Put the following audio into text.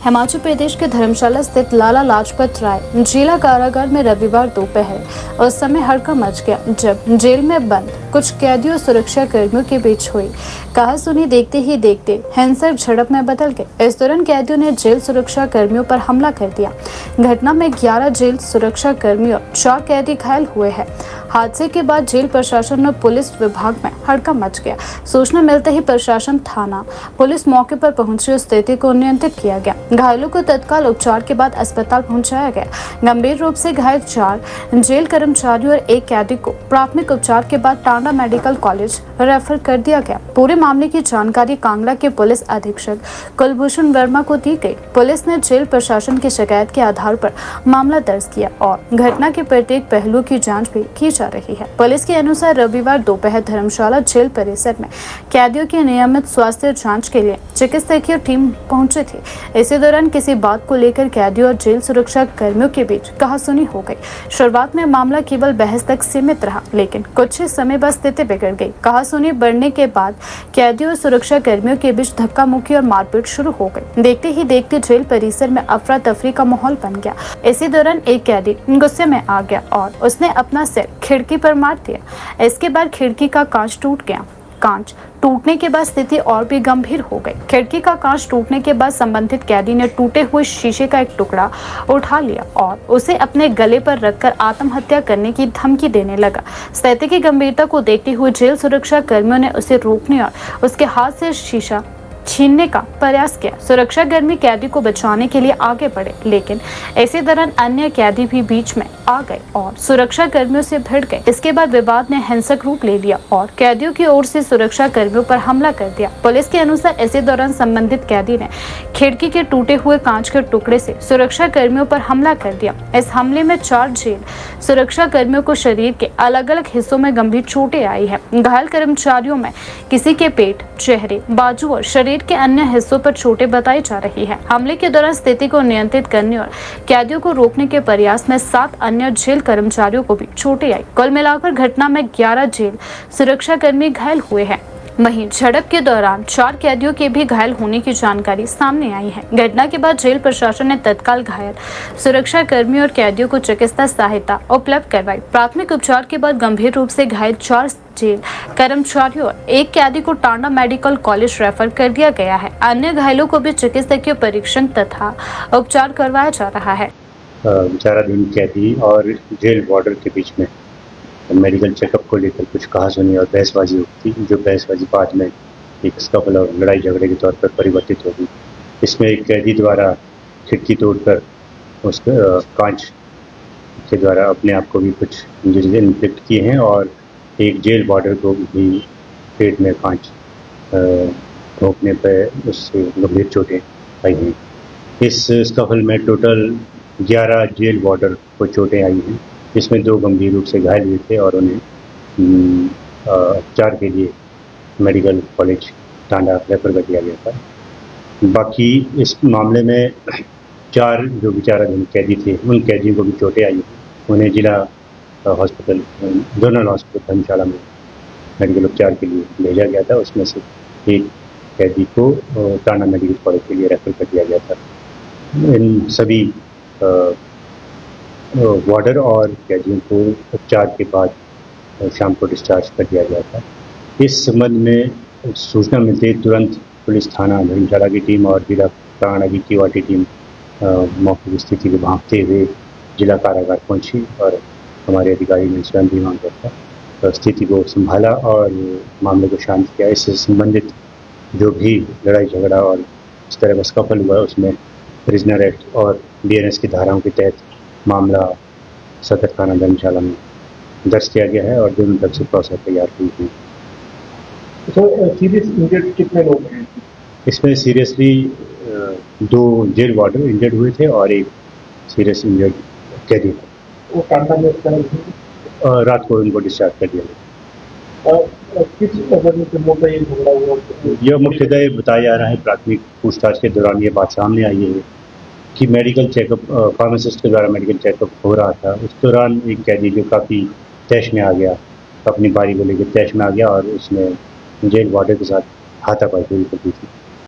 हिमाचल प्रदेश के धर्मशाला स्थित लाला लाजपत राय जिला कारागार में रविवार दोपहर उस समय हड़कंप मच गया जब जेल में बंद कुछ कैदियों और सुरक्षा कर्मियों के बीच हुई कहासुनी देखते ही देखते हिंसक झड़प में बदल गए। इस दौरान कैदियों ने जेल सुरक्षा कर्मियों पर हमला कर दिया। घटना में 11 जेल सुरक्षा कर्मी और 4 कैदी घायल हुए हैं। हादसे के बाद जेल प्रशासन और पुलिस विभाग में हड़कंप मच गया। सूचना मिलते ही प्रशासन, थाना, पुलिस मौके पर पहुंची और स्थिति को नियंत्रित किया गया। घायलों को तत्काल उपचार के बाद अस्पताल पहुंचाया गया। गंभीर रूप से घायल 4 जेल कर्मचारियों और 1 कैदी को प्राथमिक उपचार के बाद टांडा मेडिकल कॉलेज रेफर कर दिया गया। पूरे मामले की जानकारी कांगड़ा के पुलिस अधीक्षक कुलभूषण वर्मा को दी गई। पुलिस ने जेल प्रशासन की शिकायत के आधार पर मामला दर्ज किया और घटना के प्रत्येक पहलू की जाँच भी की जा रही है। पुलिस के अनुसार रविवार दोपहर धर्मशाला जेल परिसर में कैदियों की नियमित स्वास्थ्य जांच के लिए चिकित्सकीय टीम पहुंची थी। इसी दौरान किसी बात को लेकर कैदियों और जेल सुरक्षा कर्मियों के बीच कहासुनी हो गई। शुरुआत में मामला केवल बहस तक सीमित रहा, लेकिन कुछ ही समय बाद स्थिति बिगड़ गई। कहासुनी बढ़ने के बाद कैदियों और सुरक्षा कर्मियों के बीच धक्का मुक्की और मारपीट शुरू हो गई। देखते ही देखते जेल परिसर में अफरा तफरी का माहौल बन गया। इसी दौरान एक कैदी गुस्से में आ गया और उसने अपना सिर खिड़की पर मार दिया। इसके बाद खिड़की का कांच टूट गया। कांच टूटने के बाद स्थिति और भी गंभीर हो गई। खिड़की का कांच टूटने के बाद संबंधित कैदी ने टूटे हुए शीशे का एक टुकड़ा उठा लिया और उसे अपने गले पर रखकर आत्महत्या करने की धमकी देने लगा। स्थिति की गंभीरता को देखते हुए जेल सुरक्षा कर्मियों ने उसे रोकने और उसके हाथ से शीशा छीनने का प्रयास किया। सुरक्षा कर्मी कैदी को बचाने के लिए आगे बढ़े, लेकिन इसी दौरान अन्य कैदी भी बीच में आ गए और सुरक्षा कर्मियों से भिड़ गए। इसके बाद विवाद ने हिंसक रूप ले लिया और कैदियों की ओर से सुरक्षा कर्मियों पर हमला कर दिया। पुलिस के अनुसार इसी दौरान संबंधित कैदी ने खिड़की के टूटे हुए कांच के टुकड़े से सुरक्षा कर्मियों पर हमला कर दिया। इस हमले में 4 जेल सुरक्षा कर्मियों को शरीर के अलग अलग हिस्सों में गंभीर चोटें आई है। घायल कर्मचारियों में किसी के पेट, चेहरे, बाजू और शरीर के अन्य हिस्सों पर चोटें बताई जा रही है। हमले के दौरान स्थिति को नियंत्रित करने और कैदियों को रोकने के प्रयास में 7 अन्य जेल कर्मचारियों को भी चोटें आई। कुल मिलाकर घटना में 11 जेल सुरक्षा कर्मी घायल हुए हैं। वहीं झड़प के दौरान 4 कैदियों के भी घायल होने की जानकारी सामने आई है। घटना के बाद जेल प्रशासन ने तत्काल घायल सुरक्षा कर्मियों और कैदियों को चिकित्सा सहायता उपलब्ध करवाई। प्राथमिक उपचार के बाद गंभीर रूप से घायल 4 जेल कर्मचारियों और 1 कैदी को टांडा मेडिकल कॉलेज रेफर कर दिया गया है। अन्य घायलों को भी चिकित्सकीय परीक्षण तथा उपचार करवाया जा रहा है। विचाराधीन कैदी और जेल वार्डर के बीच में मेडिकल चेकअप को लेकर कुछ कहासुनी और बहसबाजी होती, जो बहसबाजी बाद में एक स्कफल और लड़ाई झगड़े के तौर पर परिवर्तित होगी। इसमें एक कैदी द्वारा खिड़की तोड़कर उस कांच के द्वारा अपने आप को भी कुछ इंजरी इन्फेक्ट किए हैं और एक जेल वार्डर को भी पेट में कांच ठोकने पर उससे गंभीर चोटें आई हैं। इस स्कफल में टोटल 11 जेल वार्डर को चोटें आई हैं। इसमें 2 गंभीर रूप से घायल हुए थे और उन्हें उपचार के लिए मेडिकल कॉलेज टांडा रेफर कर दिया गया था। बाकी इस मामले में 4 जो विचाराधीन कैदी थे, उन कैदियों को भी चोटें आई। उन्हें जिला हॉस्पिटल, जनरल हॉस्पिटल धर्मशाला में मेडिकल उपचार के लिए भेजा गया था। उसमें से एक कैदी को टांडा मेडिकल कॉलेज के लिए रेफर कर दिया गया था। इन सभी वार्डर और कैदियों को उपचार के बाद शाम को डिस्चार्ज कर दिया गया था। इस संबंध में सूचना मिलते ही तुरंत पुलिस थाना धर्मशाला की टीम और जिला कांगड़ा की टीवाटी टीम मौके की स्थिति को भांपते हुए जिला कारागार पहुंची और हमारे अधिकारी ने स्वयं भी वहाँ गया था, स्थिति को संभाला और मामले को शांत किया। इससे संबंधित जो भी लड़ाई झगड़ा और इस तरह का स्कफल हुआ, उसमें प्रिजनर एक्ट और BNS की धाराओं के तहत मामला सदर थाना धर्मशाला में दर्ज किया गया है और दोनों तरफ से प्रोसेस तैयार हुई है। सीरियस इंजर्ड कितने लोग हैं? इसमें सीरियसली 2 जेल वार्डर इंजर्ड हुए थे और 1 सीरियस इंजर्ड कैदी था। वो टांडा में रात को उनको डिस्चार्ज कर दिया गया। किस वजह से मोटा ये झगड़ा हुआ? यह मुख्यतः बताया जा रहा है, प्राथमिक पूछताछ के दौरान ये बात सामने आई है कि मेडिकल चेकअप, फार्मासिस्ट के द्वारा मेडिकल चेकअप हो रहा था। उस दौरान एक कैदी जो काफ़ी तैश में आ गया, अपनी बारी को लेकर तैश में आ गया और उसने जेल वार्डर के साथ हाथापाई पूरी कर दी थी।